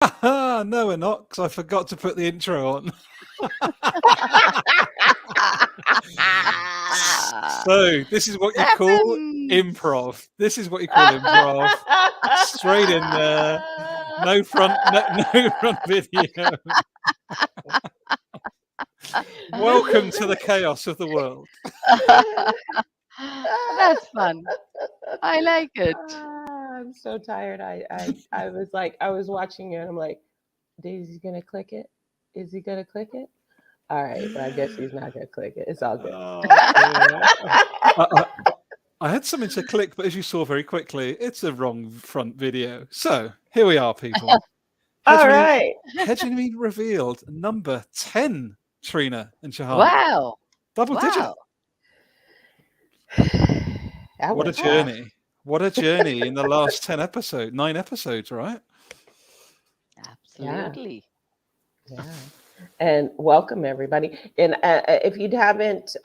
No, we're not, because I forgot to put the intro on. So this is what you call improv. This is what you call improv. Straight in there. No front video. Welcome to the chaos of the world. That's fun. I like it. I'm so tired. I was like, I was watching you and I'm like, Daisy's gonna click it? Is he gonna click it? All right, but I guess he's not gonna click it. It's all good. I had something to click, but as you saw very quickly, it's a wrong front video. So here we are, people. All right. Hegemony Revealed, number 10, Trina and Shahana. Wow. Double digit. What a journey. What a journey in the last 9 episodes, right? Absolutely. Yeah. And welcome, everybody. And if you haven't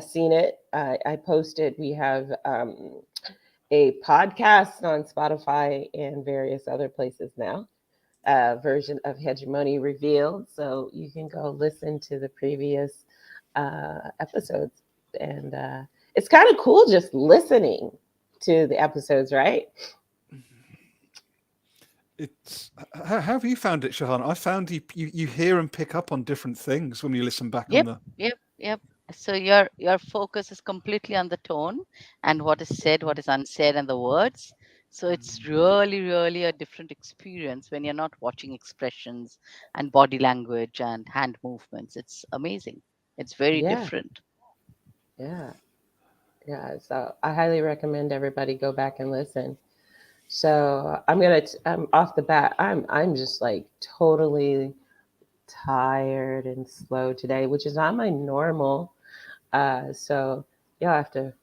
seen it, I posted, we have a podcast on Spotify and various other places now, version of Hegemony Revealed. So you can go listen to the previous episodes. And it's kind of cool just listening to the episodes, right? It's how have you found it, Shahana? I found you hear and pick up on different things when you listen back on the. Yep. So your focus is completely on the tone and what is said, what is unsaid, and the words. So it's really a different experience when you're not watching expressions and body language and hand movements. It's amazing. It's very different. Yeah. So I highly recommend everybody go back and listen. So I'm off the bat. I'm just like totally tired and slow today, which is not my normal. So you'll have to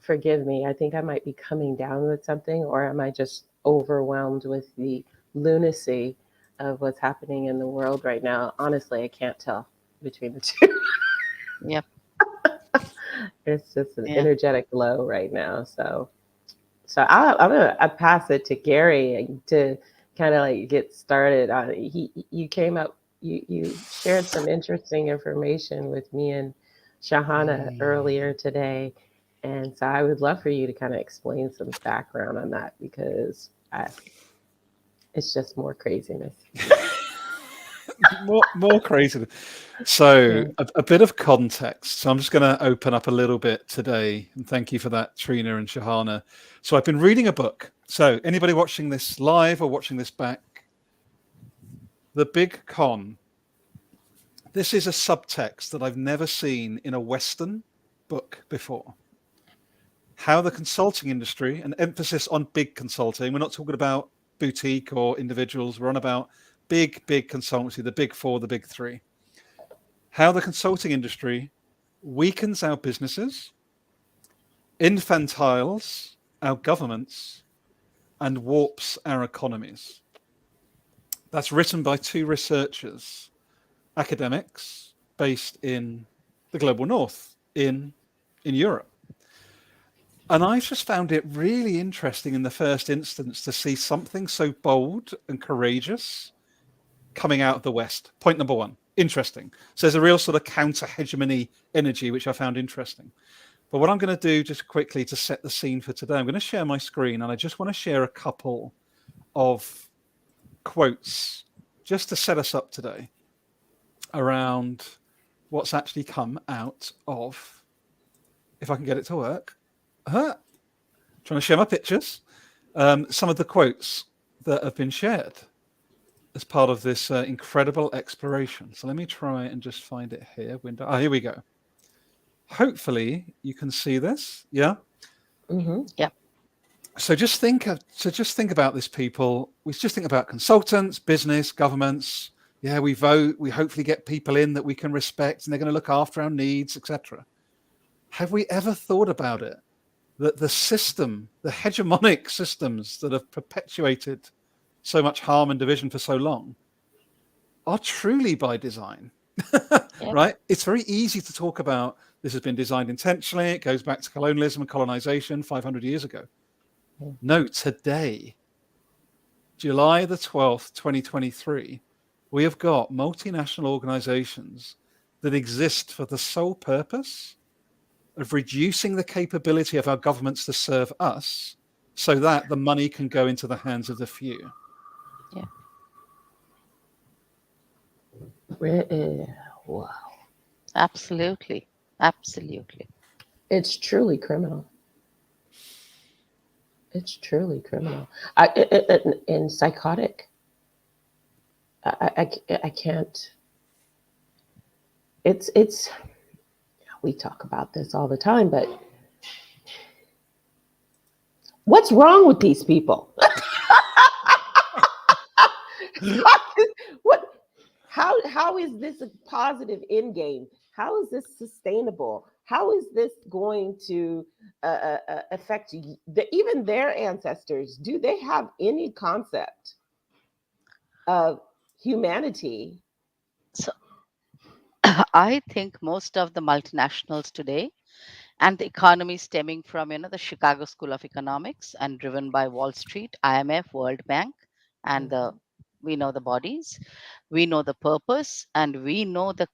forgive me. I think I might be coming down with something, or am I just overwhelmed with the lunacy of what's happening in the world right now? Honestly, I can't tell between the two. Yep. It's just an energetic low right now. So I'm gonna pass it to Garry to kind of like get started on it. You came up, you shared some interesting information with me and Shahana earlier today, and so I would love for you to kind of explain some background on that, because it's just more craziness. more crazy. So a bit of context. So I'm just going to open up a little bit today, and thank you for that, Trina and Shahana. So I've been reading a book. So anybody watching this live or watching this back, The Big Con. This is a subtext that I've never seen in a Western book before. How the consulting industry, an emphasis on big consulting. We're not talking about boutique or individuals. We're on about big consultancy, the big four, the big three. How the consulting industry weakens our businesses, infantiles our governments, and warps our economies. That's written by 2 researchers, academics based in the global north, in Europe. And I just found it really interesting in the first instance to see something so bold and courageous coming out of the West. Point number 1, interesting. So there's a real sort of counter-hegemony energy, which I found interesting. But what I'm going to do just quickly to set the scene for today, I'm going to share my screen, and I just want to share a couple of quotes just to set us up today around what's actually come out of, if I can get it to work, trying to share my pictures, some of the quotes that have been shared as part of this incredible exploration. So let me try and just find it here. Here we go. Hopefully you can see this. Yeah. Yeah. So just think about this, people. We just think about consultants, business, governments. Yeah, we vote. We hopefully get people in that we can respect, and they're going to look after our needs, etc. Have we ever thought about it? That the system, the hegemonic systems that have perpetuated so much harm and division for so long, are truly by design, right? It's very easy to talk about this has been designed intentionally. It goes back to colonialism and colonization 500 years ago. No, today, July the 12th, 2023, we have got multinational organizations that exist for the sole purpose of reducing the capability of our governments to serve us so that the money can go into the hands of the few. Yeah. Wow. Absolutely. Absolutely. It's truly criminal. It's truly criminal. And psychotic. I can't. It's. We talk about this all the time, but what's wrong with these people? What? How is this a positive end game? How is this sustainable? How is this going to affect even their ancestors? Do they have any concept of humanity? So I think most of the multinationals today and the economy stemming from, the Chicago School of Economics and driven by Wall Street, IMF, World Bank, and we know the bodies, we know the purpose, and we know the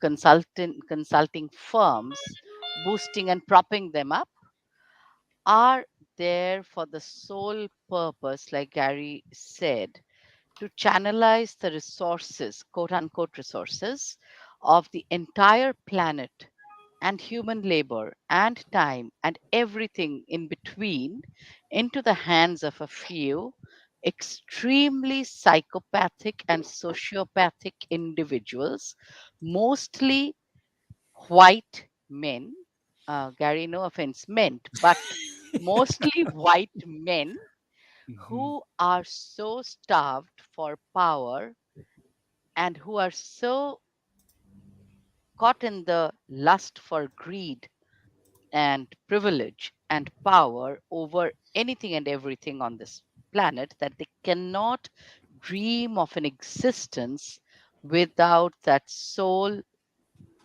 consulting firms boosting and propping them up are there for the sole purpose, like Garry said, to channelize the resources, quote unquote resources, of the entire planet and human labor and time and everything in between into the hands of a few extremely psychopathic and sociopathic individuals, mostly white men. Garry, no offense meant, but mostly white men who are so starved for power and who are so caught in the lust for greed and privilege and power over anything and everything on this planet that they cannot dream of an existence without that soul,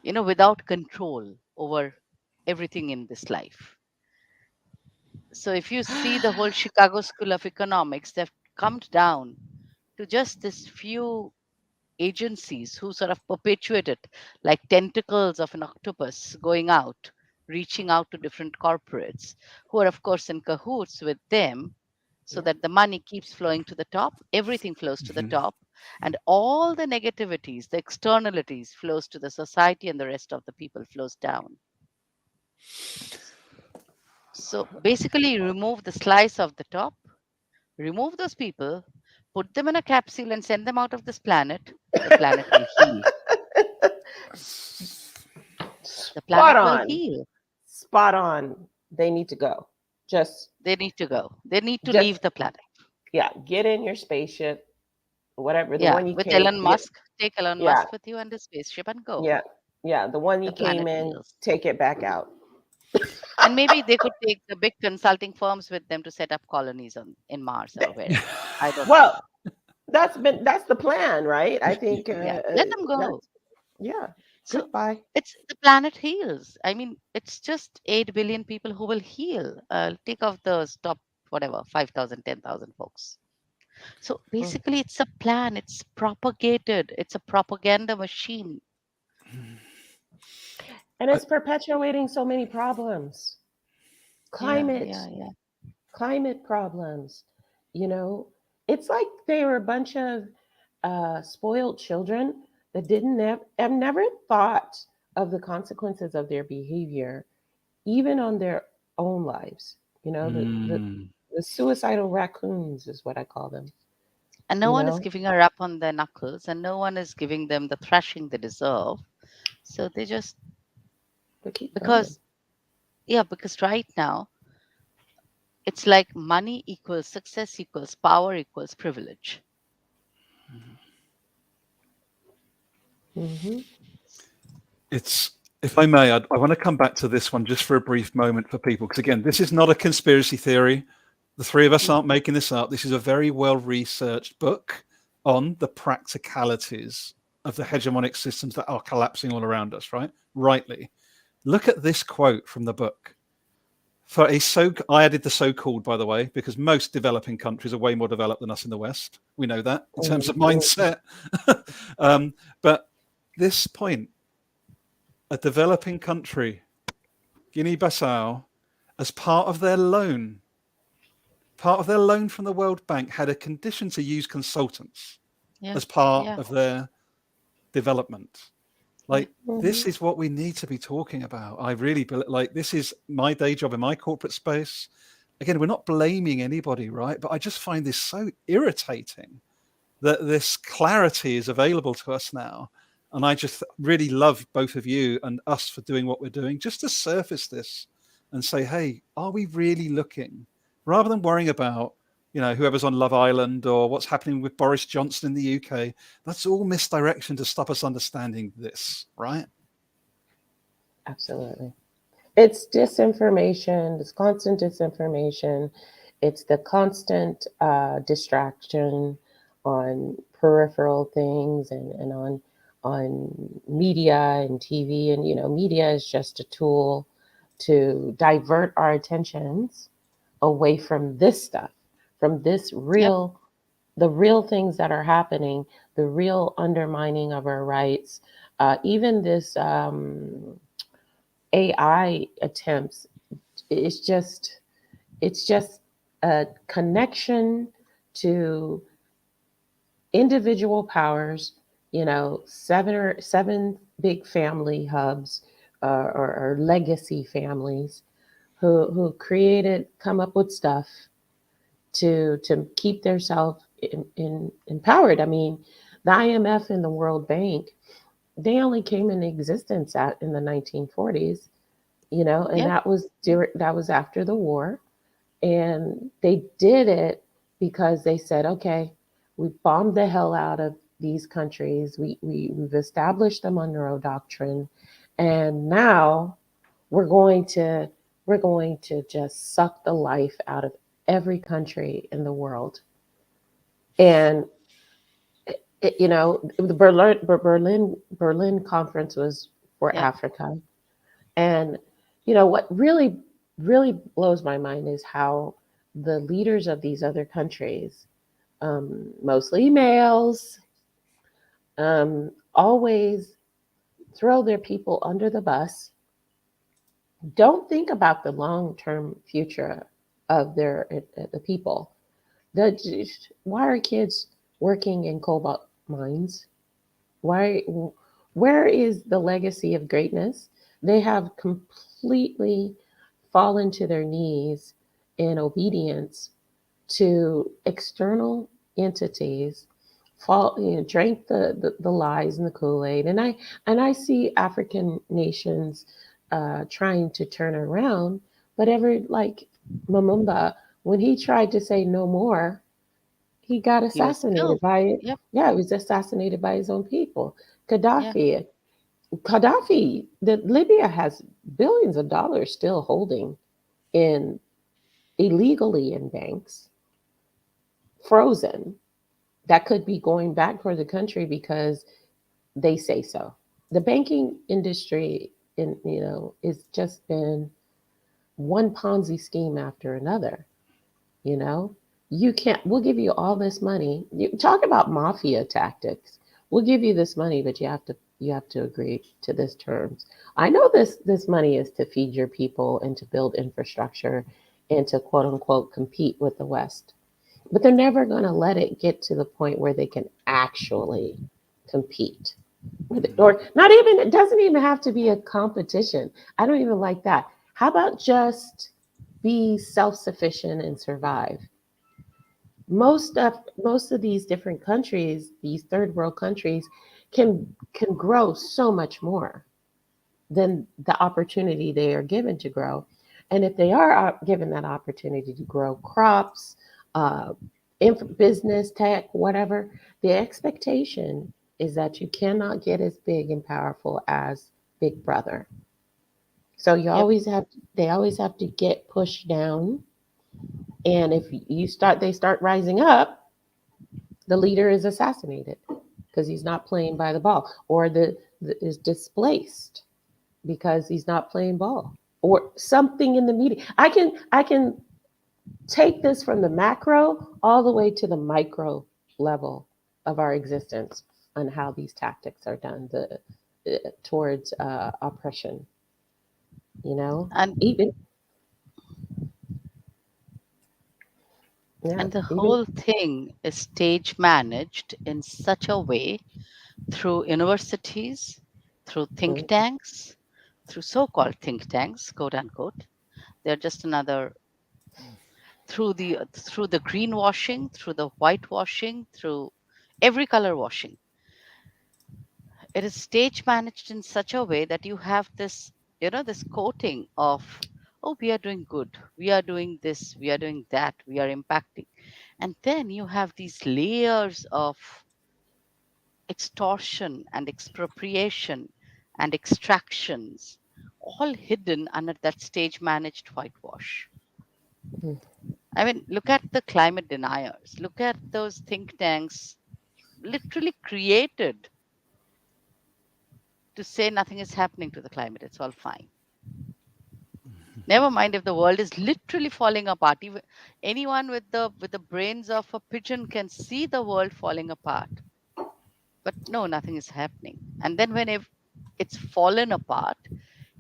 without control over everything in this life. So if you see the whole Chicago School of Economics, they've come down to just this few agencies who sort of perpetuate it like tentacles of an octopus going out, reaching out to different corporates who are, of course, in cahoots with them so that the money keeps flowing to the top, everything flows to the top, and all the negativities, the externalities flows to the society and the rest of the people flows down. So basically, you remove the slice of the top, remove those people, put them in a capsule and send them out of this planet, the planet will heal. The Spot planet will on. heal. Spot on. They need to go. They need to go. They need to just leave the planet. yeah, get in your spaceship, whatever the Yeah, one you with came. Elon Musk, take Elon Yeah, Musk with you and the spaceship and go. yeah, yeah. The one you The came planet in, heals. take it back out. And maybe they could take the big consulting firms with them to set up colonies in Mars or wherever. I don't know. Well, that's the plan, right? I think Yeah, let them go. that's yeah. So Goodbye. it's the planet heals. I mean, it's just 8 billion people who will heal. Take off those top, whatever, 5,000, 10,000 folks. So basically, it's a plan. It's propagated. It's a propaganda machine. And it's perpetuating so many problems. Climate, Yeah. climate problems. You know, it's like they were a bunch of spoiled children that didn't have never thought of the consequences of their behavior, even on their own lives. You know, the suicidal raccoons is what I call them. And no You one is know, giving a rap on their knuckles, and no one is giving them the thrashing they deserve. So they just, they keep because right now, it's like money equals success equals power equals privilege. Mm-hmm. It's, if I may, I want to come back to this one just for a brief moment for people, because again, this is not a conspiracy theory. The three of us aren't making this up. This is a very well-researched book on the practicalities of the hegemonic systems that are collapsing all around us, right? Rightly. Look at this quote from the book. for I added the so-called, by the way, because most developing countries are way more developed than us in the West. We know that in terms of mindset. But this point, a developing country, Guinea-Bissau, as part of their loan from the World Bank, had a condition to use consultants as part of their development. Like, this is what we need to be talking about. I really like, this is my day job in my corporate space. Again, we're not blaming anybody, right? But I just find this so irritating that this clarity is available to us now. And I just really love both of you and us for doing what we're doing, just to surface this and say, hey, are we really looking, rather than worrying about, whoever's on Love Island or what's happening with Boris Johnson in the UK? That's all misdirection to stop us understanding this, right? Absolutely. It's disinformation. It's constant disinformation. It's the constant distraction on peripheral things and on media and TV. And, media is just a tool to divert our attentions away from this stuff, from this real, the real things that are happening, the real undermining of our rights, even this AI attempts. It's just a connection to individual powers, seven big family hubs, or legacy families who come up with stuff to keep themselves empowered. I mean, the IMF and the World Bank, they only came into existence in the 1940s, and that was after the war. And they did it because they said, okay, we bombed the hell out of these countries. We've established the Monroe Doctrine, and now we're going to just suck the life out of every country in the world. And the Berlin conference was for Africa. And what really blows my mind is how the leaders of these other countries, mostly males, always throw their people under the bus, don't think about the long-term future of the people. Why are kids working in cobalt mines? Where is the legacy of greatness? They have completely fallen to their knees in obedience to external entities, drank the lies and the Kool-Aid. And I see African nations trying to turn around, but like Lumumba, when he tried to say no more, he got assassinated he was assassinated by his own people. Gaddafi, Libya has billions of dollars still holding illegally in banks, frozen, that could be going back for the country because they say so. The banking industry, it's just been one Ponzi scheme after another. We'll give you all this money. You talk about mafia tactics. We'll give you this money, but you have to agree to this terms. I know this money is to feed your people and to build infrastructure and to quote unquote compete with the West. But they're never going to let it get to the point where they can actually compete. Or not even, it doesn't even have to be a competition. I don't even like that. How about just be self-sufficient and survive? Most of these different countries, these third world countries, can grow so much more than the opportunity they are given to grow. And if they are given that opportunity to grow crops, business, tech, whatever, the expectation is that you cannot get as big and powerful as Big Brother. So they always have to get pushed down. And if they start rising up, the leader is assassinated because he's not playing by the ball, or is displaced because he's not playing ball. or something in the media. I can take this from the macro all the way to the micro level of our existence on how these tactics are done towards oppression. You know, and even yeah, and the even whole thing is stage managed in such a way through universities, through think mm, tanks, through so-called think tanks, quote unquote. They're just another, through the greenwashing, through the whitewashing, through every color washing. It is stage managed in such a way that you have this, this coating of, oh, we are doing good, we are doing this, we are doing that, we are impacting. And then you have these layers of extortion and expropriation and extractions, all hidden under that stage managed whitewash. mm, I mean, look at the climate deniers, look at those think tanks literally created to say nothing is happening to the climate, it's all fine. Never mind if the world is literally falling apart. Even anyone with the brains of a pigeon can see the world falling apart. But no, nothing is happening. And then when if it's fallen apart,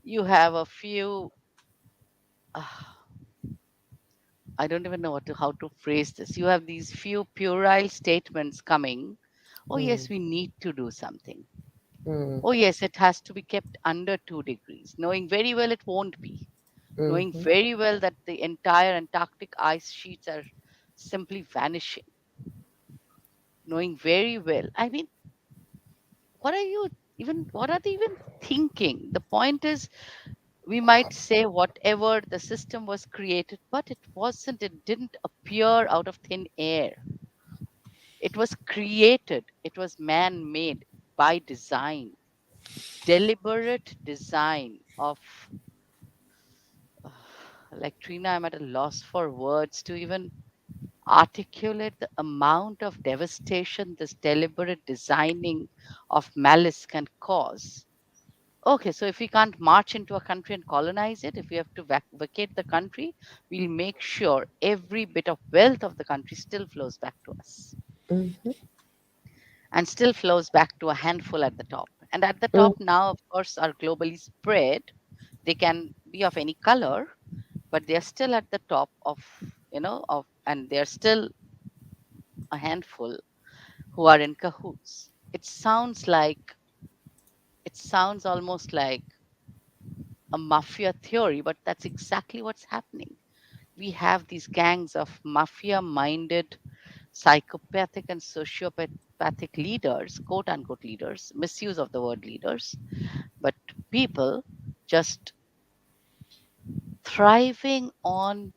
you have a few, uh, I don't even know how to phrase this. You have these few puerile statements coming. Oh mm, yes, we need to do something. mm, Oh yes, it has to be kept under 2 degrees, knowing very well it won't be, knowing mhm, very well that the entire Antarctic ice sheets are simply vanishing, knowing very well. I mean, what are they even thinking? The point is, we might say whatever, the system was created, but it didn't appear out of thin air. It was created, it was man made by design, deliberate design of, like Trina, I'm at a loss for words to even articulate the amount of devastation this deliberate designing of malice can cause. Okay, so if we can't march into a country and colonize it, if we have to vacate the country, we'll make sure every bit of wealth of the country still flows back to us mhm, and still flows back to a handful at the top. And at the mm, top now, of course, are globally spread. They can be of any color, but they are still at the top and they're still a handful who are in cahoots. It sounds almost like a mafia theory, but that's exactly what's happening. We have these gangs of mafia minded, psychopathic, and sociopathic leaders, quote unquote leaders, misuse of the word leaders, but people just thriving on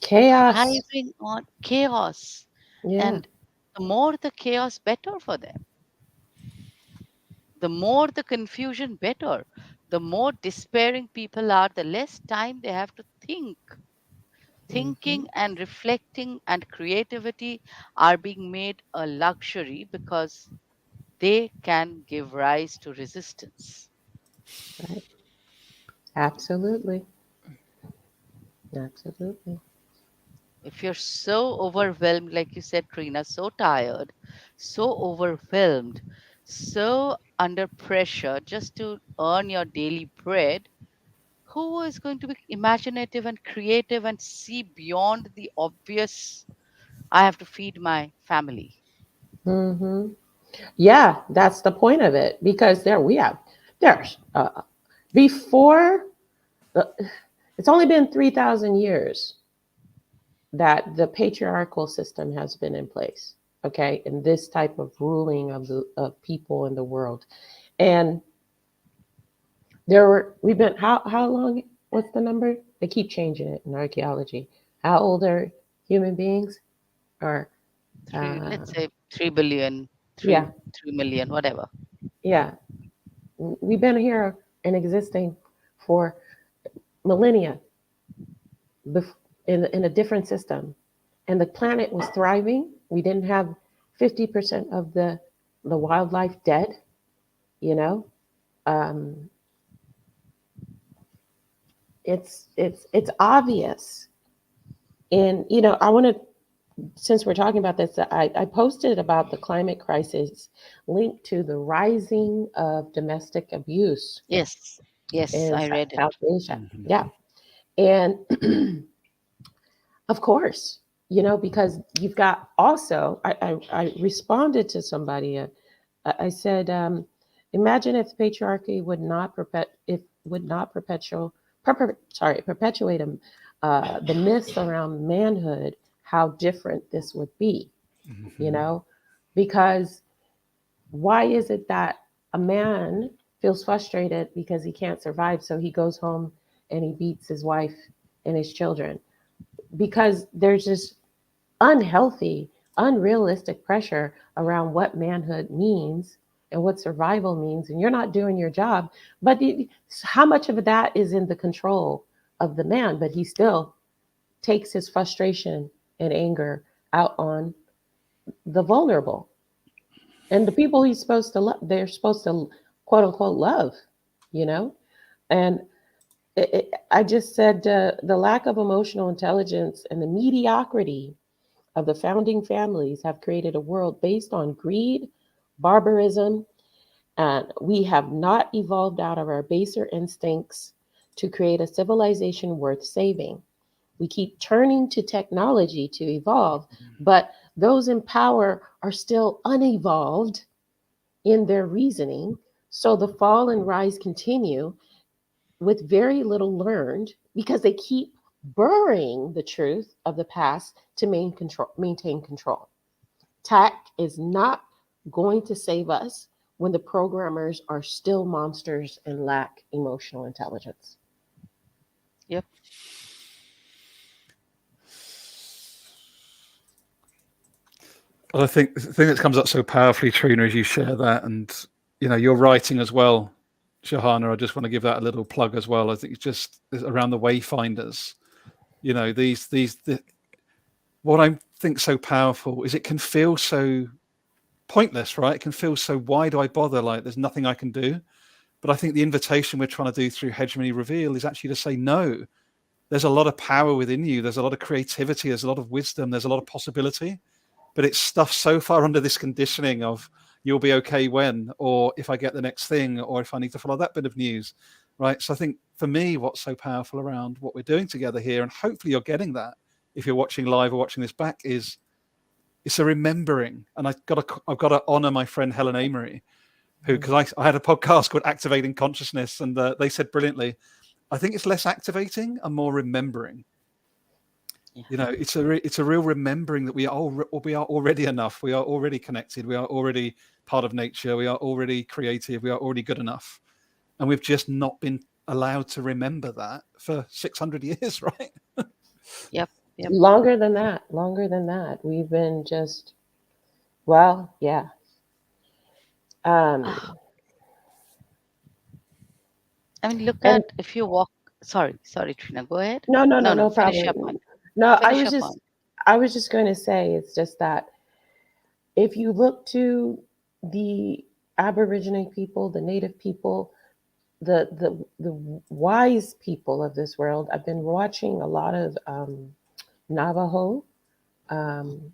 chaos. thriving on chaos. Yeah. And the more the chaos, better for them. The more the confusion, better. The more despairing people are, the less time they have to think. Mhm, Thinking and reflecting and creativity are being made a luxury because they can give rise to resistance. right. Absolutely. Absolutely. If you're so overwhelmed, like you said, Trina, so tired, so overwhelmed, so under pressure just to earn your daily bread, who is going to be imaginative and creative and see beyond the obvious? I have to feed my family. Hmm. Yeah, that's the point of it because there's before the, it's only been 3,000 years that the patriarchal system has been in place. Okay, and this type of ruling of people in the world, and we've been how long? What's the number? They keep changing it in archaeology. How old are human beings? Or Let's uh, say 3 billion, yeah, 3 million, whatever. yeah, we've been here and existing for millennia in a different system, and the planet was thriving. We didn't have 50% of the wildlife dead. You know, um, it's obvious. And I want to, since we're talking about this, I posted about the climate crisis linked to the rising of domestic abuse Yes. Yes, in I read it. South Asia. Mhm. Yeah. And of course, because you've got also, I responded to somebody. I said, imagine if patriarchy would not perpetuate the myths around manhood, how different this would be. You Mhm. know, because why is it that a man feels frustrated because he can't survive, so he goes home and he beats his wife and his children? Because there's this unhealthy, unrealistic pressure around what manhood means and what survival means, and you're not doing your job. But how much of that is in the control of the man? But he still takes his frustration and anger out on the vulnerable and the people he's supposed to love. They're supposed to quote unquote love, you know. And I just said the lack of emotional intelligence and the mediocrity of the founding families have created a world based on greed, barbarism, and we have not evolved out of our baser instincts to create a civilization worth saving. We keep turning to technology to evolve, but those in power are still unevolved in their reasoning. So the fall and rise continue with very little learned because they keep burying the truth of the past to maintain control. Tech is not going to save us when the programmers are still monsters and lack emotional intelligence. Yep. Well, I think the thing that comes up so powerfully, Trina, as you share that, and your writing as well, Shahana. I just want to give that a little plug as well. I think it's just around the wayfinders. What I think so powerful is it can feel so pointless, right? It can feel so, why do I bother? Like there's nothing I can do. But I think the invitation we're trying to do through Hegemony Revealed is actually to say no. There's a lot of power within you. There's a lot of creativity. There's a lot of wisdom. There's a lot of possibility. But it's stuffed so far under this conditioning of you'll be okay when, or if I get the next thing, or if I need to follow that bit of news, right? So I think for me, what's so powerful around what we're doing together here, and hopefully you're getting that if you're watching live or watching this back, is it's a remembering. And I've got to honor my friend Helen Amory, who, because I had a podcast called Activating Consciousness, and they said brilliantly, I think it's less activating and more remembering. Yeah. It's a real remembering that we are already enough. We are already connected. We are already part of nature. We are already creative. We are already good enough, and we've just not been allowed to remember that for 600 years, right? Yep. Yep. Longer than that, longer than that. We've been just, well, yeah. Um, I mean, look and at if you walk. Sorry, Trina. Go ahead. no, no, no, No, no. no Finish problem. your point. No, Finish your point. I was just going to say, it's just that if you look to the Aboriginal people, the Native people, the wise people of this world, I've been watching a lot of Navajo um,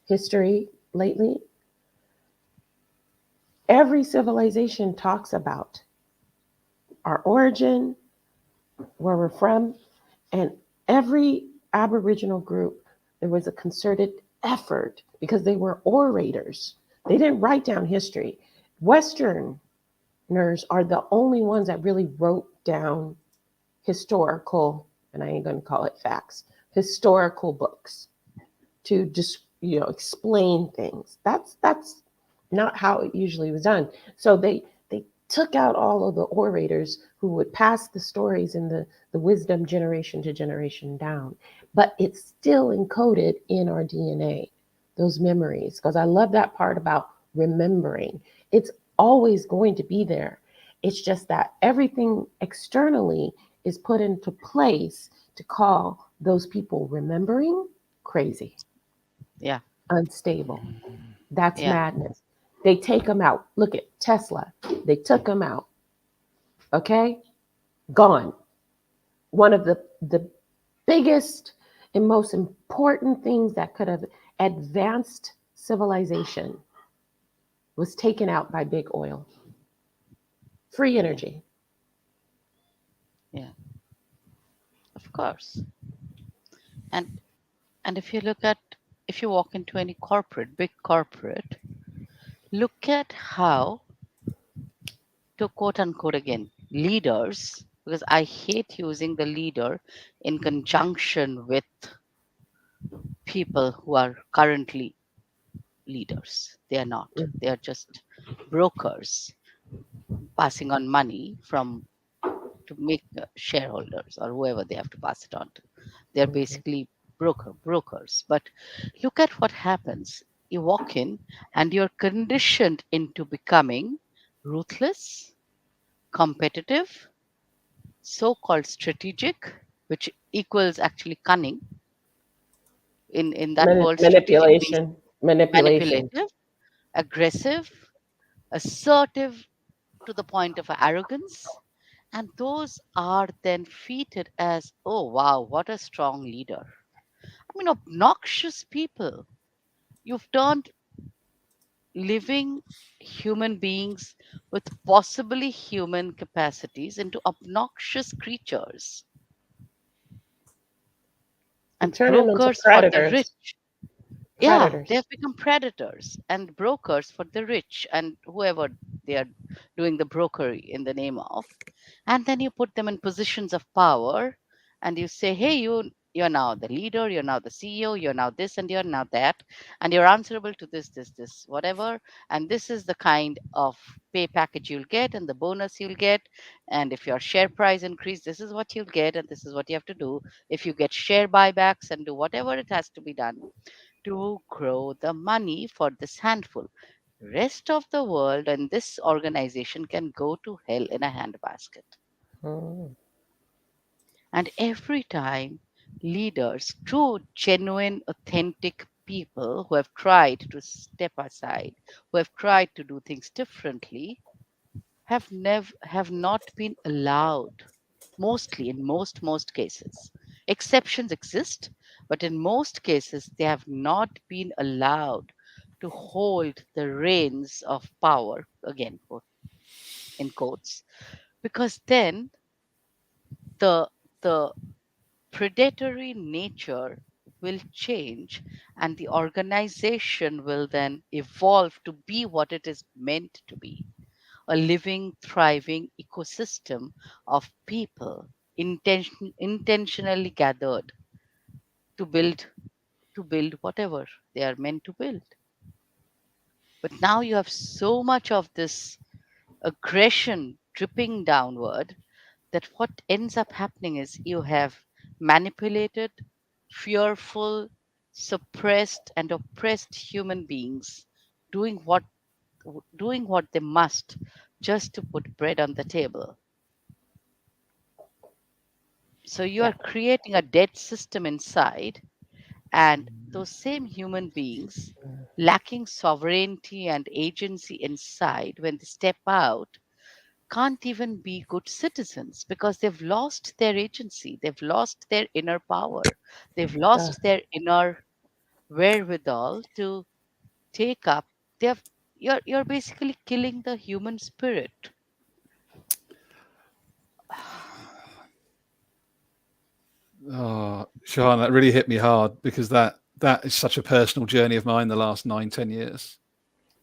history lately. Every civilization talks about our origin, where we're from, and every Aboriginal group, there was a concerted effort because they were orators. They didn't write down history. Westerners are the only ones that really wrote down historical, and I ain't going to call it facts, historical books to just explain things. That's not how it usually was done. So they took out all of the orators who would pass the stories and the wisdom generation to generation down. But it's still encoded in our DNA, those memories. Because I love that part about remembering. It's always going to be there. It's just that everything externally is put into place to call those people remembering crazy, Yeah. unstable. That's Yeah. madness. They take them out. Look at Tesla. They took them out. Okay? Gone. one of the biggest and most important things that could have advanced civilization was taken out by big oil. Free energy. Yeah, of course. And and if you walk into any big corporate, look at how, to quote unquote again, leaders, because I hate using the leader in conjunction with people who are currently leaders. They are not. They are just brokers passing on money from to make shareholders or whoever they have to pass it on to. They're Mhm. basically brokers. But look at what happens. You walk in and you're conditioned into becoming ruthless, competitive, so-called strategic, which equals actually cunning. In that world, strategic means Manipulation. manipulative, aggressive, assertive to the point of arrogance. And those are then feated as, oh, wow, what a strong leader. I mean, obnoxious people. You've turned living human beings with possibly human capacities into obnoxious creatures You and turn them into brokers for the predators. rich. Yeah, they Predators. have become predators and brokers for the rich and whoever they are doing the brokery in the name of. And then you put them in positions of power and you say, hey, you're now the leader, you're now the CEO, you're now this and you're now that, and you're answerable to this, whatever. And this is the kind of pay package you'll get and the bonus you'll get. And if your share price increase, this is what you'll get, and this is what you have to do. If you get share buybacks and do whatever it has to be done to grow the money for this handful. Rest of the world and this organization can go to hell in a handbasket. Mm. And every time leaders, true, genuine, authentic people who have tried to step aside, who have tried to do things differently, have not been allowed, mostly in most cases. Exceptions exist, but in most cases they have not been allowed to hold the reins of power, again in quotes, because then the the predatory nature will change and the organization will then evolve to be what it is meant to be, a living, thriving ecosystem of people intentionally gathered to build whatever they are meant to build. But now you have so much of this aggression dripping downward that what ends up happening is you have manipulated, fearful, suppressed, and oppressed human beings doing what doing what they must just to put bread on the table. So you Yeah. are creating a dead system inside, and those same human beings, lacking sovereignty and agency inside, when they step out, can't even be good citizens because they've lost their agency, they've lost their inner power, they've Uh, lost their inner wherewithal to take up. They've you're basically killing the human spirit. Oh, Sean, that really hit me hard because that is such a personal journey of mine the last 9, 10 years.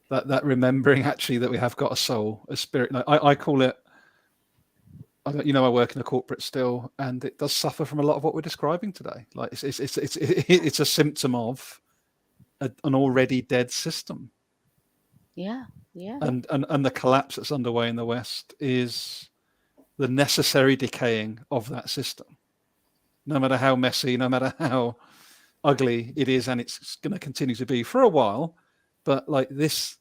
That remembering actually that we have got a soul, a spirit. I call it. I work in a corporate still, and it does suffer from a lot of what we're describing today. Like it's a symptom of an already dead system, Yeah, yeah, and the collapse that's underway in the West is the necessary decaying of that system. No matter how messy, no matter how ugly it is, and it's going to continue to be for a while. But like this,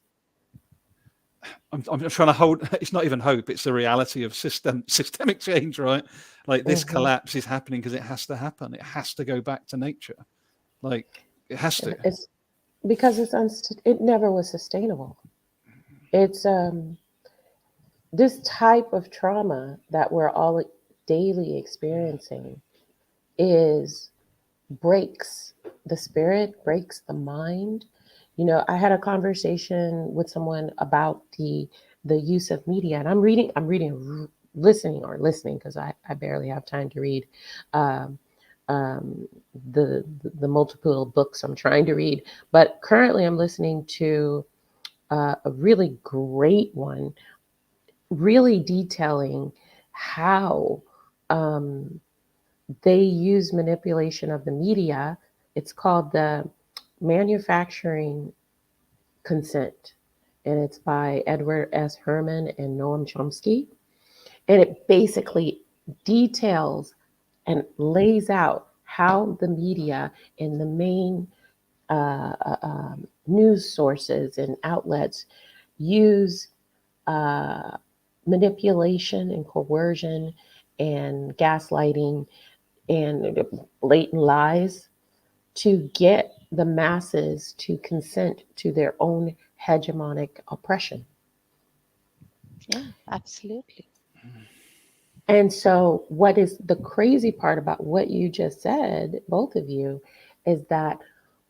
I'm trying to hold. It's not even hope; it's the reality of systemic change, right? Like this mhm. collapse is happening because it has to happen. It has to go back to nature. Like it has to. It's because it never was sustainable. It's this type of trauma that we're all daily experiencing is breaks the spirit, breaks the mind. You know, I had a conversation with someone about the use of media, and listening because I barely have time to read um, um, the multiple books I'm trying to read. But currently, I'm listening to a really great one, really detailing how um, they use manipulation of the media. It's called the Manufacturing Consent, and it's by Edward S. Herman and Noam Chomsky. And it basically details and lays out how the media and the main news sources and outlets use uh, manipulation and coercion and gaslighting and blatant lies to get the masses to consent to their own hegemonic oppression. Yeah, absolutely. And so, what is the crazy part about what you just said, both of you, is that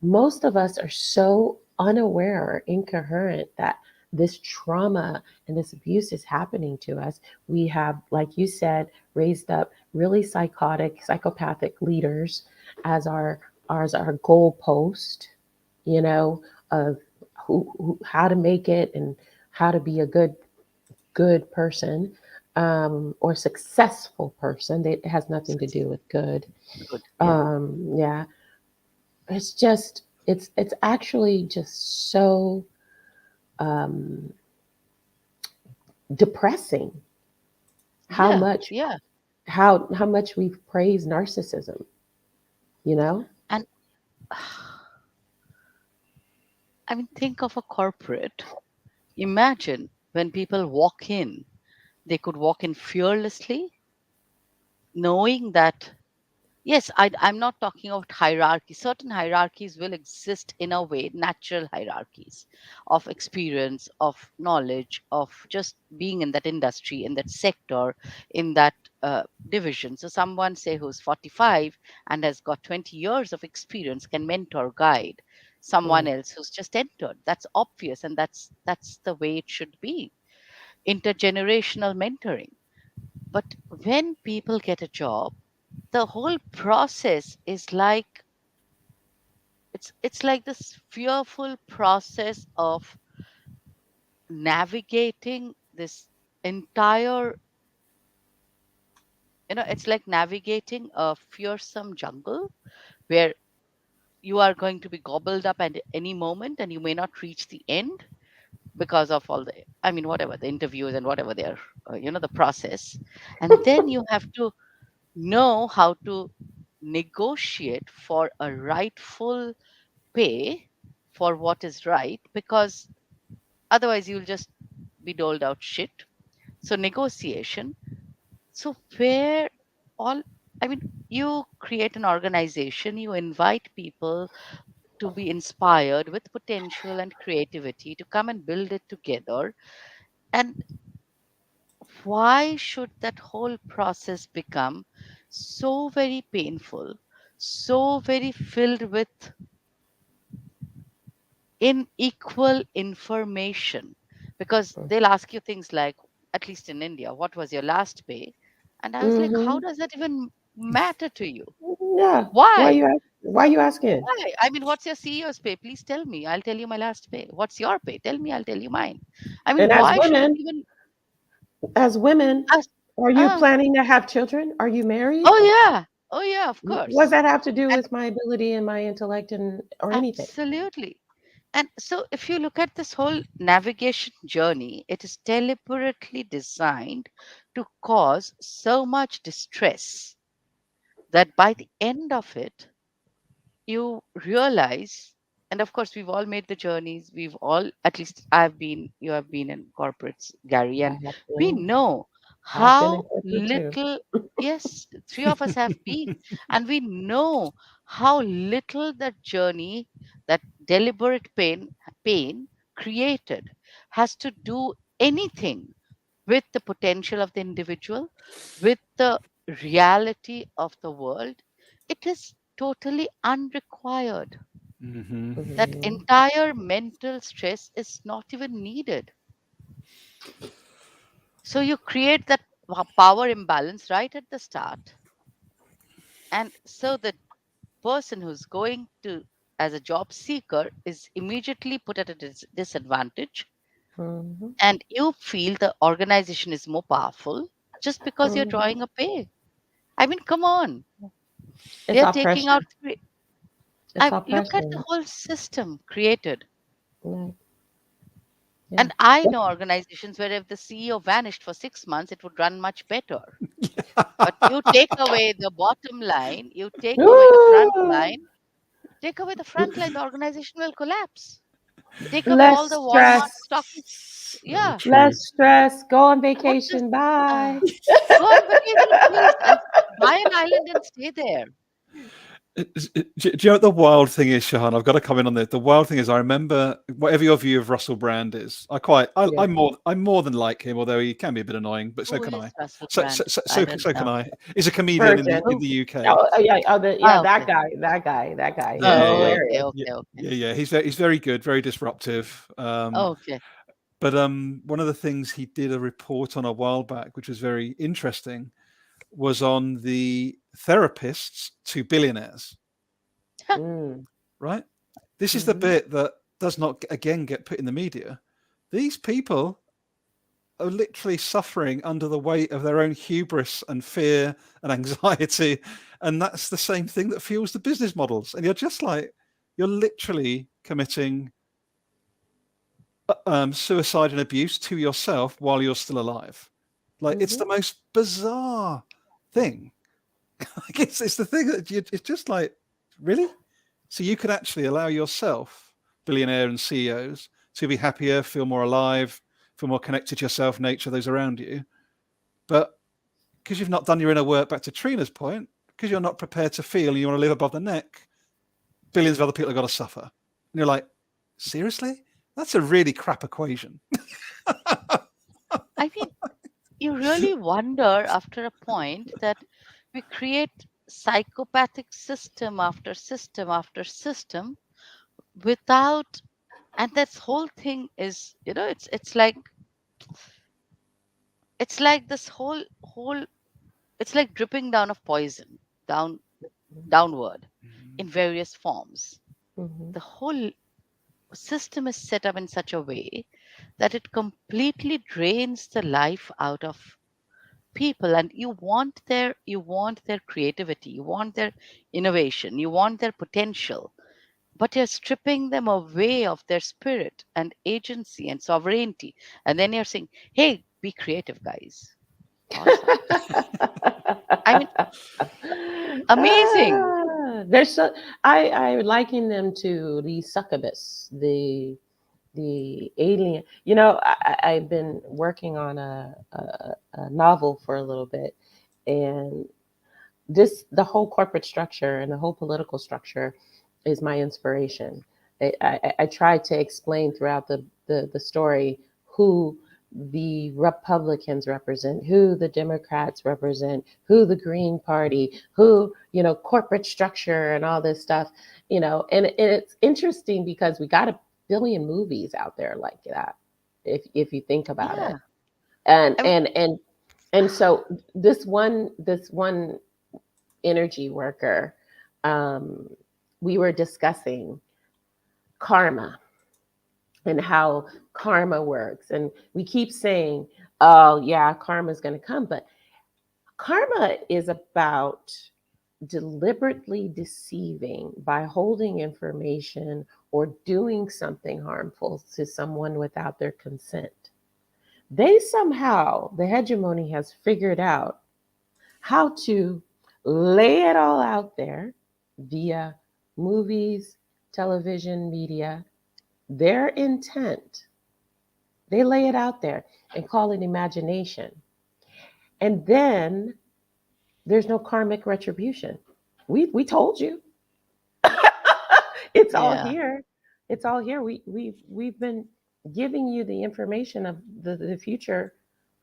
most of us are so unaware or incoherent that this trauma and this abuse is happening to us. We have, like you said, raised up really psychotic, psychopathic leaders as our goalpost, you know, of how to make it and how to be a good person, or successful person. It has nothing to do with good. Good. Yeah. Yeah, it's just it's actually just so um, depressing how Yeah. much Yeah. how much we've praised narcissism. You know. And I mean, think of a corporate. Imagine when people walk in, they could walk in fearlessly, knowing that, yes, I'm not talking about hierarchy. Certain hierarchies will exist in a way, natural hierarchies of experience, of knowledge, of just being in that industry, in that sector, in that division. So, someone, say, who's 45 and has got 20 years of experience can mentor, guide Mm, someone else who's just entered. That's obvious, and that's the way it should be. Intergenerational mentoring. But when people get a job, the whole process is like, it's like this fearful process of navigating this entire, it's like navigating a fearsome jungle where you are going to be gobbled up at any moment and you may not reach the end because of all the, I mean, whatever the interviews and whatever they're, the process. And then you have to know how to negotiate for a rightful pay for what is right, because otherwise you'll just be doled out shit. So negotiation. So where all, I mean, you create an organization, you invite people to be inspired with potential and creativity to come and build it together. And why should that whole process become so very painful, so very filled with unequal information? Because mm. they'll ask you things like, at least in India, what was your last pay? And I was like, how Mm-hmm. does that even matter to you? Yeah. Why? Why you asking? Why? I mean, what's your CEO's pay? Please tell me. I'll tell you my last pay. What's your pay? Tell me. I'll tell you mine. I mean, And why should it even as women, ask? are you Uh, planning to have children? Are you married? oh yeah. Oh yeah, of What does course. that have to do And with my ability and my intellect and or anything? absolutely. And so, if you look at this whole navigation journey, it is deliberately designed to cause so much distress that by the end of it, you realize, and of course, we've all made the journeys. We've all, at least I've been, you have been in corporates, Gary, I and have we been. know I've been how in corporate too. little, yes, three of us have been, and we know how little that journey, that deliberate pain created, has to do anything with the potential of the individual, with the reality of the world, it is totally unrequired. Hmm. That Mhm. entire mental stress is not even needed. So you create that power imbalance right at the start. And so the person who's going to as a job seeker is immediately put at a disadvantage, Mhm. and you feel the organization is more powerful just because you're Mhm. drawing a pay. I mean, come on. It's They're all taking pressure. out It's all look at pressure. the whole system created. Yeah. Yeah. And I know organizations where if the CEO vanished for 6 months, it would run much better. But you take away the bottom line, you take away the front Woo! line, take away the front line, the organization will collapse. Take away all Less the stress. Walmart stockists. Very Yeah. true. Less stress. Go on What is vacation. uh, Bye. go on vacation, please, and buy an island and stay there. Do you know what the wild thing is, Shahan? I've got to comment on this. The wild thing is, I remember whatever your view of Russell Brand is. Yeah. I'm more than like him, although he can be a bit annoying. But so Who can is I. Russell Brand? I don't So can know. I. He's a comedian in Virgin. Who? the UK. Oh, yeah. Oh, yeah. Okay. That guy. Yeah, He's yeah, Oh, okay, hilarious. yeah, okay, okay. yeah. He's very good, very disruptive. Okay. But one of the things he did a report on a while back, which was very interesting, was on the therapists to billionaires. Mm. Right? This is the Mhm. bit that does not again get put in the media. These people are literally suffering under the weight of their own hubris and fear and anxiety, and that's the same thing that fuels the business models. And you're just like, you're literally committing suicide and abuse to yourself while you're still alive. Like, it's the Mhm. most bizarre thing. Like, it's the thing that it's just like, really? So you could actually allow yourself, billionaire and CEOs, to be happier, feel more alive, feel more connected to yourself, nature, those around you. But because you've not done your inner work, back to Trina's point, because you're not prepared to feel and you want to live above the neck, billions of other people have got to suffer. And you're like, seriously? That's a really crap equation. I mean, you really wonder after a point that we create psychopathic system after system after system without, and this whole thing is, it's like this whole it's like dripping down of poison downward in various forms. Mhm. The whole system is set up in such a way that it completely drains the life out of people, and you want their creativity, you want their innovation, you want their potential, but you're stripping them away of their spirit and agency and sovereignty, and then you're saying, hey, be creative, guys. Awesome. I mean, amazing. There's so I liken them to the succubus, the alien. I've been working on a novel for a little bit, and the whole corporate structure and the whole political structure is my inspiration. I tried to explain throughout the story who the Republicans represent, who the Democrats represent, who the Green Party, who, corporate structure and all this stuff, and it's interesting because we got a billion movies out there like that, if you think about Yeah. it. And I mean, and and and so this one energy worker, um, we were discussing karma and how karma works. And we keep saying, oh, yeah, karma is going to come. But karma is about deliberately deceiving by holding information or doing something harmful to someone without their consent. They somehow, the hegemony has figured out how to lay it all out there via movies, television, media, their intent. They lay it out there and call it imagination. And then there's no karmic retribution. We told you. It's all yeah. here. It's all here. We've been giving you the information of the future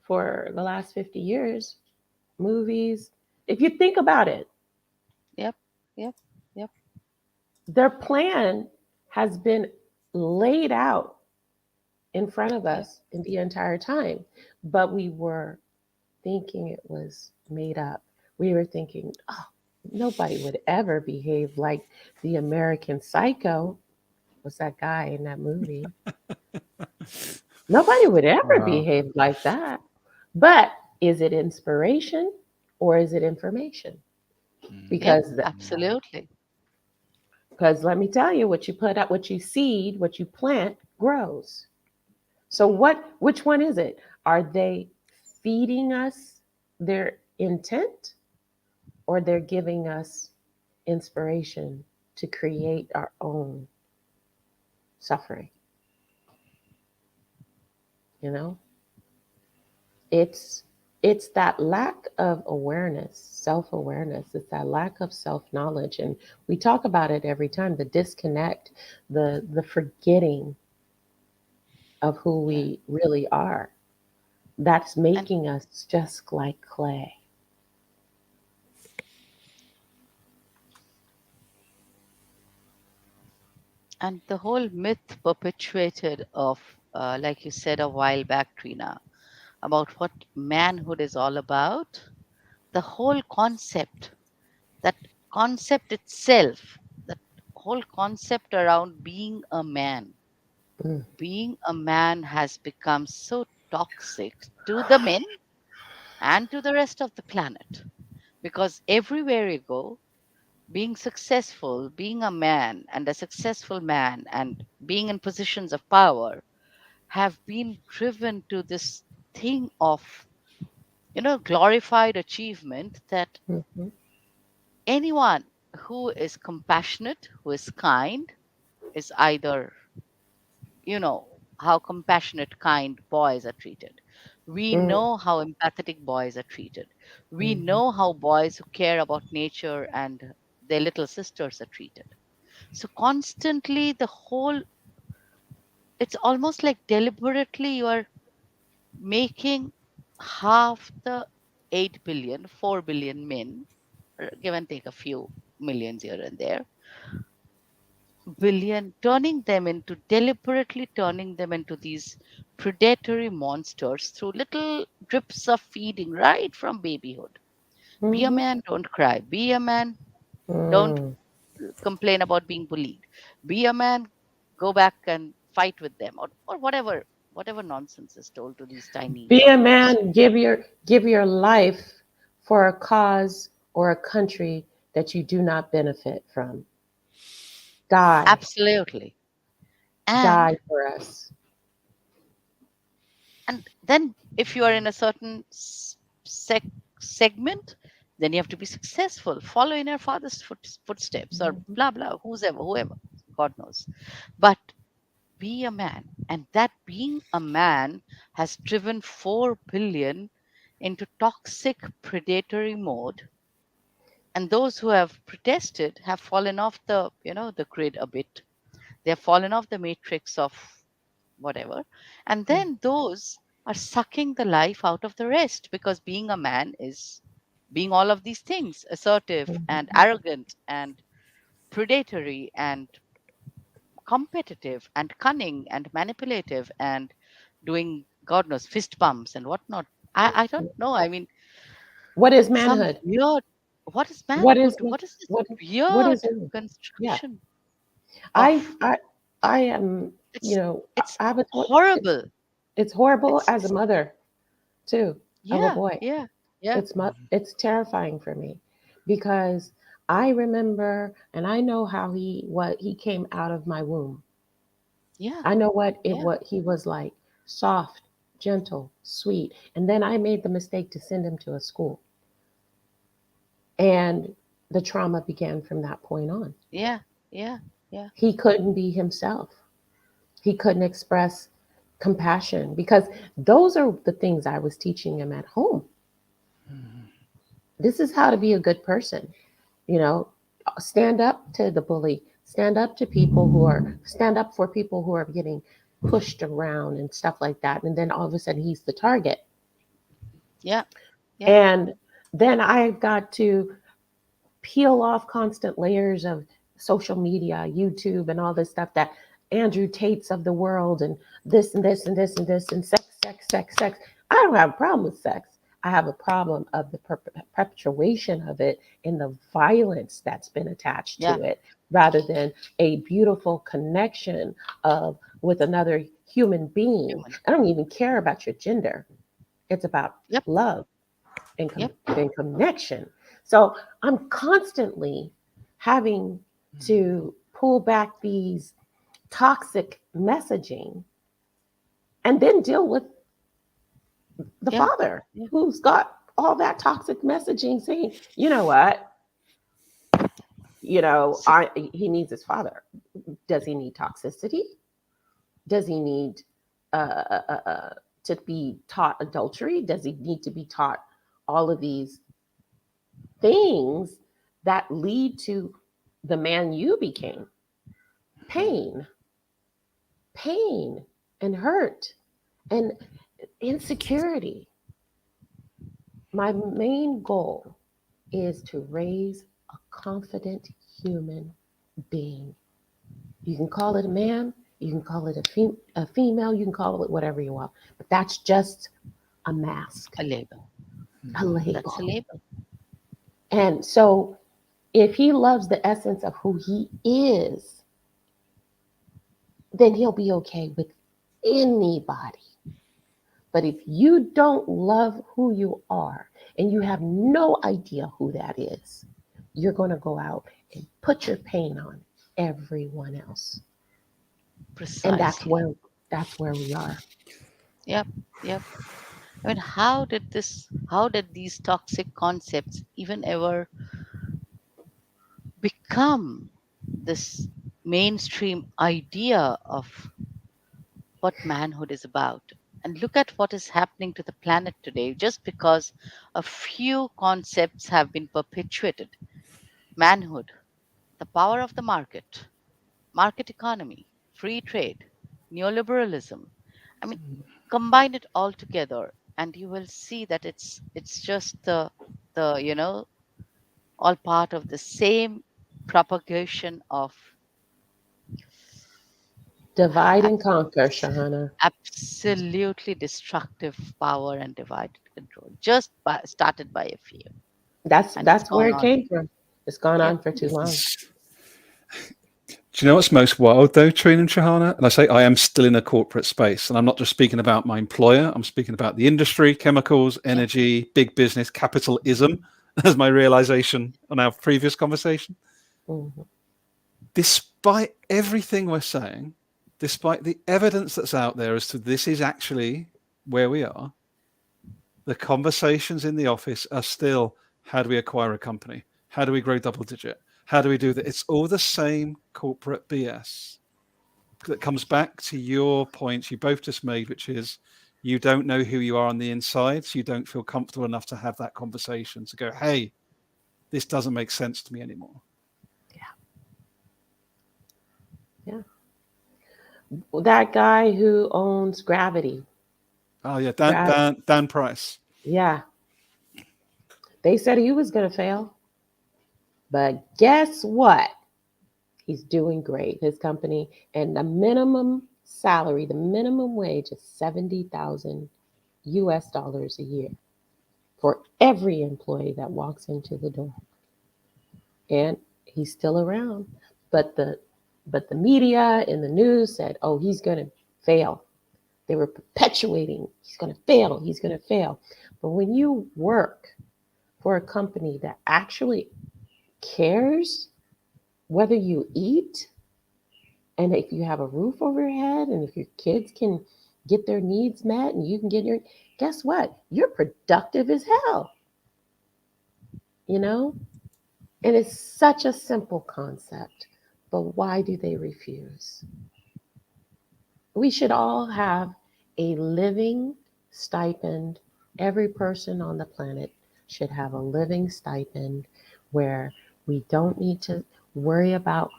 for the last 50 years. Movies, If you think about it, Yep. Yep. Yep. their plan has been laid out in front of Yep. us in the entire time, but we were thinking it was made up. We were thinking, oh, nobody would ever behave like the American Psycho was that guy in that movie. Nobody would ever Wow. behave like that. But is it inspiration or is it information? Yep. Because Absolutely. because let me tell you, what you put up, what you seed, what you plant grows. So which one is it? Are they feeding us their intent, or they're giving us inspiration to create our own suffering? You know, it's it's that lack of awareness, self-awareness. It's that lack of self-knowledge, and we talk about it every time. The disconnect, the forgetting of who Yeah. we really are. That's And making us just like clay. and the whole myth perpetuated of, like you said a while back, Trina, about what manhood is all about. The whole concept, that concept itself, that whole concept around Mm, being a man has become so toxic to the men and to the rest of the planet, because everywhere you go, being successful, being a man and a successful man and being in positions of power have been driven to this thing of, glorified achievement, that mhm, anyone who is compassionate, who is kind, is either, how compassionate, kind boys are treated. We mm, know how empathetic boys are treated. We mhm, know how boys who care about nature and their little sisters are treated. So constantly, it's almost like deliberately you are making half the 8 billion, 4 billion men, give and take a few millions here and there, billion, deliberately turning them into these predatory monsters through little drips of feeding right from babyhood. Be a mhm, man, don't cry. Be a man, don't mm. complain about being bullied. Be a man, go back and fight with them, or whatever nonsense is told to these tiny Be a toddlers. man. Give your life for a cause or a country that you do not benefit from. Die, Absolutely. die And for us. and then if you are in a certain segment, then you have to be successful, follow in your father's footsteps, or Mhm, blah blah, whoever, God knows. But be a man, and that being a man has driven 4 billion into toxic predatory mode, and those who have protested have fallen off the grid a bit. They have fallen off the matrix of whatever. And mm, then those are sucking the life out of the rest, because being a man is being all of these things: assertive and mhm, arrogant and predatory and competitive and cunning and manipulative and doing, God knows, fist bumps and whatnot. I don't mm. know. I mean, What is some manhood? weird, what is What is manhood? What is this what what is weird it? Yeah, construction of, I I I am. You it's know, it's I was. horrible. It's horrible as a It's mother too of a yeah, boy. yeah, yeah, It's terrifying for me because I remember and I know how he came out of my womb. yeah, I know yeah, what he was like, soft, gentle, sweet. And then I made the mistake to send him to a school. And the trauma began from that point on. yeah, yeah, yeah, He couldn't be himself. He couldn't express compassion because those are the things I was teaching him at home. This is how to be a good person. You know, stand up to the bully, stand up for people who are getting pushed around and stuff like that. And then all of a sudden he's the target. yeah, yeah, And then I've got to peel off constant layers of social media, YouTube, and all this stuff that Andrew Tate's of the world, and this and this and this and this, and sex, sex, sex, sex. I don't have a problem with sex. I have a problem of the perpetuation of it and the violence that's been attached Yeah. to it, rather than a beautiful connection of with another human being. Human. I don't even care about your gender. It's about Yep. love and, Yep. and connection. So I'm constantly having to pull back these toxic messaging and then deal with the Yeah. father Yeah. who's got all that toxic messaging saying, you know what, So, he needs his father. Does he need toxicity? Does he need to be taught adultery? Does he need to be taught all of these things that lead to the man you became? Pain, pain, and hurt, and insecurity. My main goal is to raise a confident human being. You can call it a man, you can call it a female, you can call it whatever you want, but that's just a mask, a label. a label. That's a label. And so if he loves the essence of who he is, then he'll be okay with anybody. But if you don't love who you are and you have no idea who that is, you're going to go out and put your pain on everyone else. Precisely. And that's where we are. Yep. Yep. I mean, how did these toxic concepts even ever become this mainstream idea of what manhood is about? And look at what is happening to the planet today just because a few concepts have been perpetuated. Manhood, the power of the market economy, free trade, neoliberalism. I mean, combine it all together and you will see that it's just the all part of the same propagation of Divide and conquer, abs- Shahana. absolutely destructive power and divided control just started by a few, and it's That's where gone it on. came from. It's gone Yep. on for too long. Do you know what's most wild though, Trina and Shahana? And I say I am still in a corporate space, and I'm not just speaking about my employer. I'm speaking about the industry, chemicals, Yep. energy, big business, capitalism, as my realization on our previous conversation. Mhm. Despite everything we're saying, despite the evidence that's out there as to this is actually where we are, the conversations in the office are still, how do we acquire a company? How do we grow double digit? How do we do that? It's all the same corporate BS that comes back to your point you both just made, which is you don't know who you are on the inside, so you don't feel comfortable enough to have that conversation to go, hey, this doesn't make sense to me anymore. Yeah. That guy who owns Gravity. Oh yeah, Gra- Dan Price. yeah. They said he was going to fail. But guess what? He's doing great. His company, and the minimum salary, the minimum wage is 70,000 US dollars a year for every employee that walks into the door. And he's still around. But the media and the news said, "Oh, he's going to fail." They were perpetuating, he's going to fail, he's going to fail. But when you work for a company that actually cares whether you eat, and if you have a roof over your head, and if your kids can get their needs met, and you can get your, guess what? You're productive as hell, you know? And it's such a simple concept, but why do they refuse? We should all have a living stipend. Every person on the planet should have a living stipend where we don't need to worry about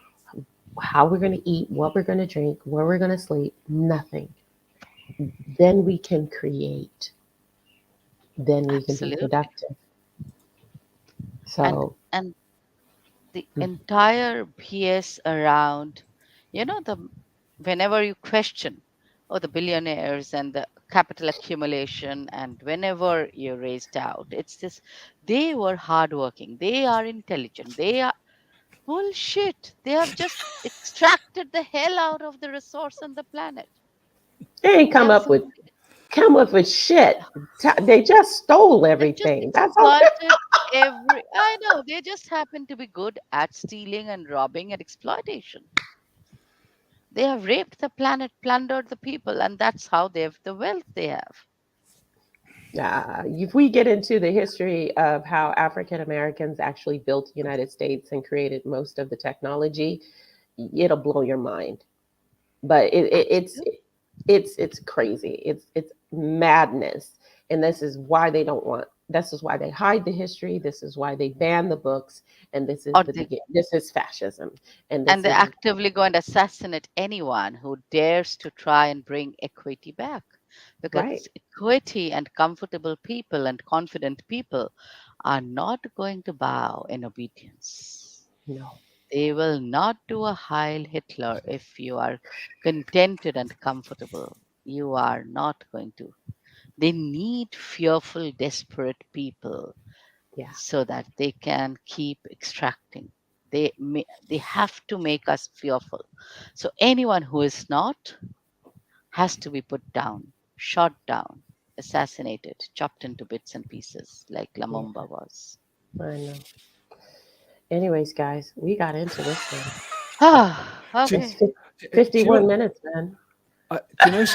how we're going to eat, what we're going to drink, where we're going to sleep, nothing. Then we can create, then we can be Absolutely. productive. So and the mm, entire BS around, the whenever you question, oh, the billionaires and the capital accumulation, and whenever you raise doubt, it's this: they were hardworking, they are intelligent, they are bullshit. They have just extracted the hell out of the resource on the planet. they ain't They have come up with shit. They just stole they've just everything. That's all. exploited I know, they just happen to be good at stealing and robbing and exploitation. They have raped the planet, plundered the people, and that's how they have the wealth they have. If we get into the history of how African Americans actually built the United States and created most of the technology, it'll blow your mind. But Absolutely. it's crazy. It's madness, and this is why they don't want. This is why they hide the history. This is why they ban the books, and this is Or the they begin. This is fascism, and and this they is actively go and assassinate anyone who dares to try and bring equity back. right. Because equity and comfortable people and confident people are not going to bow in obedience. No, They will not do a Heil Hitler if you are contented and comfortable. You are not going to. They need fearful, desperate people yeah, so that they can keep extracting. They have to make us fearful. So anyone who is not has to be put down, shot down, assassinated, chopped into bits and pieces, like yeah, Lamumba was. I know. Anyways, guys, we got into this one. Ah, Do, It's okay. do you 51 know? minutes, man. Do you know?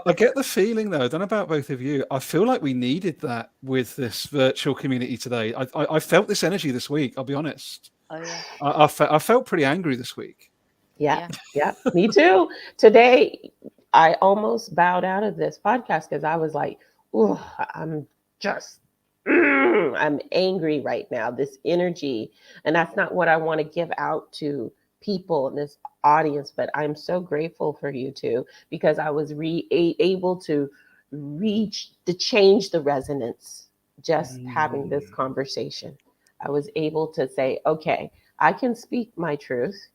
I get the feeling, though, I don't know about both of you. I feel like we needed that with this virtual community today. I felt this energy this week. I'll be honest. Oh yeah, I felt pretty angry this week. Yeah, yeah. yeah, me too. Today, I almost bowed out of this podcast because I was like, "Ooh, I'm just, I'm angry right now." This energy, and that's not what I want to give out to people in this audience. But I'm so grateful for you two because I was able to reach to change the resonance just having Mm. this conversation. I was able to say, "Okay, I can speak my truth."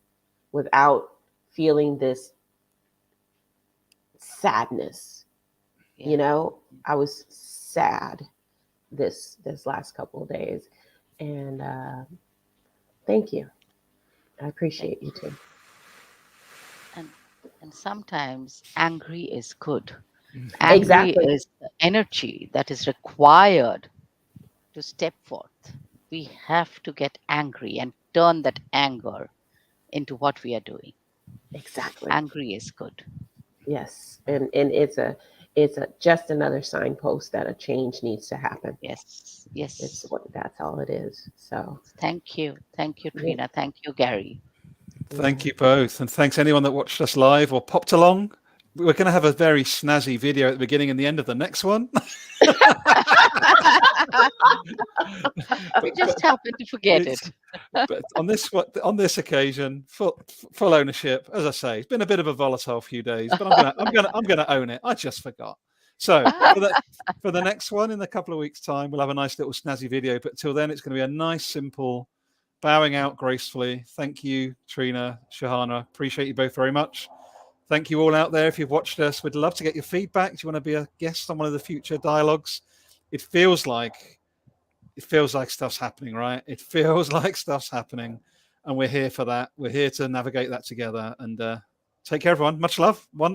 Without feeling this sadness. You Yeah. know, I was sad this last couple of days, and thank you. I Thank appreciate you you. too. And and sometimes angry is good. Mm. Angry Exactly. is the energy that is required to step forth. We have to get angry and turn that anger into what we are doing. Exactly. Angry is good. Yes, and it's a just another signpost that a change needs to happen. Yes, It's yes. what that's all it is. So Thank you. Thank you, yeah, Trina. Thank you, Garry. yeah. Thank you both. And thanks anyone that watched us live or popped along. We're going to have a very snazzy video at the beginning and the end of the next one. We but just happened to forget it's it. but on this occasion, full ownership. As I say, it's been a bit of a volatile few days, but I'm gonna own it. I just forgot. So for the next one in a couple of weeks' time, we'll have a nice little snazzy video. But till then, it's going to be a nice, simple bowing out gracefully. Thank you, Trina, Shahana. Appreciate you both very much. Thank you all out there. If you've watched us, we'd love to get your feedback. Do you want to be a guest on one of the future dialogues? It feels like stuff's happening, right? It feels like stuff's happening, and we're here for that. We're here to navigate that together. And take care, everyone. Much love. One